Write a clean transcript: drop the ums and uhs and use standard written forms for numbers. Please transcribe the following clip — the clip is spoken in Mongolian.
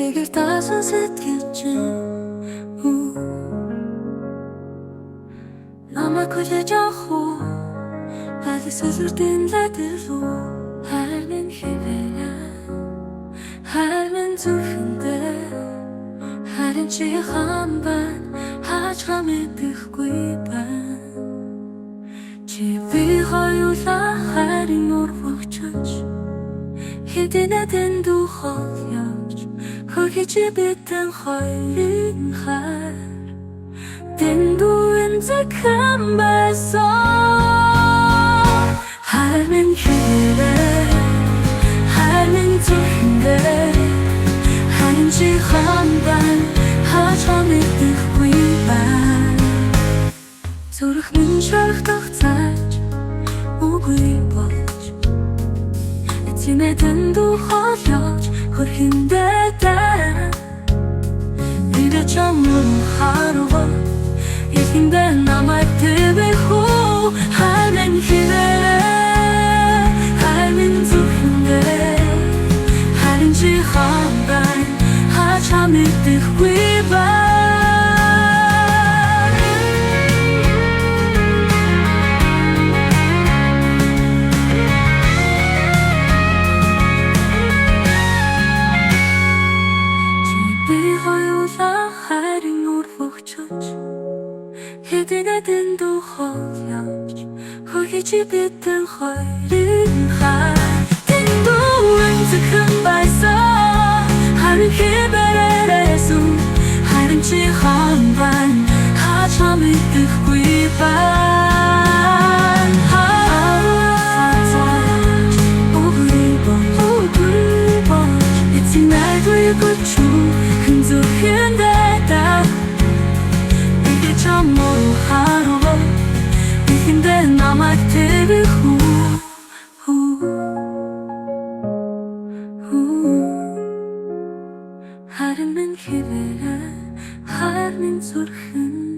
Эгээр таасан сэтгэл чинь намайг хүлээж авах уу? Хайр сүлжүүртийн лайдэрүү хайр минь хэвээрээ хайр минь зүрхэндээ хайрын чи хамбан хаачгаа мэдэхгүй байна. Чи би хоёулаа хайрын урвагчаач хэдийнэ дэндухол явж хөрхий чи бидэн хоёрын хайр дэндуэн зэхэн байсан. Хайр минь хэвээрээ хайр минь зүрхэндээ хайрын чи хамбан хаачгаа мэдэхгүй байна. Зүрх минь шархдах цааж үгүй болж эцэмэ дэндухол явж хөрхиндээ даа Игэ чамруу харва Эхэндээ намайг тэвэх үү? Хайр минь хэвээрээ хайр минь зүрхэндээ хайрын чи хамбан хаачаа мэдэхгүй байна. Хэдийнэ дэндухол явж хөрхий чи бидэн хоёрын хайр дэндуэн зэхэн байсан. Хайрын хэвээрээс хайрын чи хамбан хаачаа мэдэхгүй байна. Үгүй болж эцэмээ гүйгэж хэн зүрхэндээ даа чамруу харва эхэндээ намайг тэвэх үү? Хайр минь хэвээрээ хайр минь зүрхэн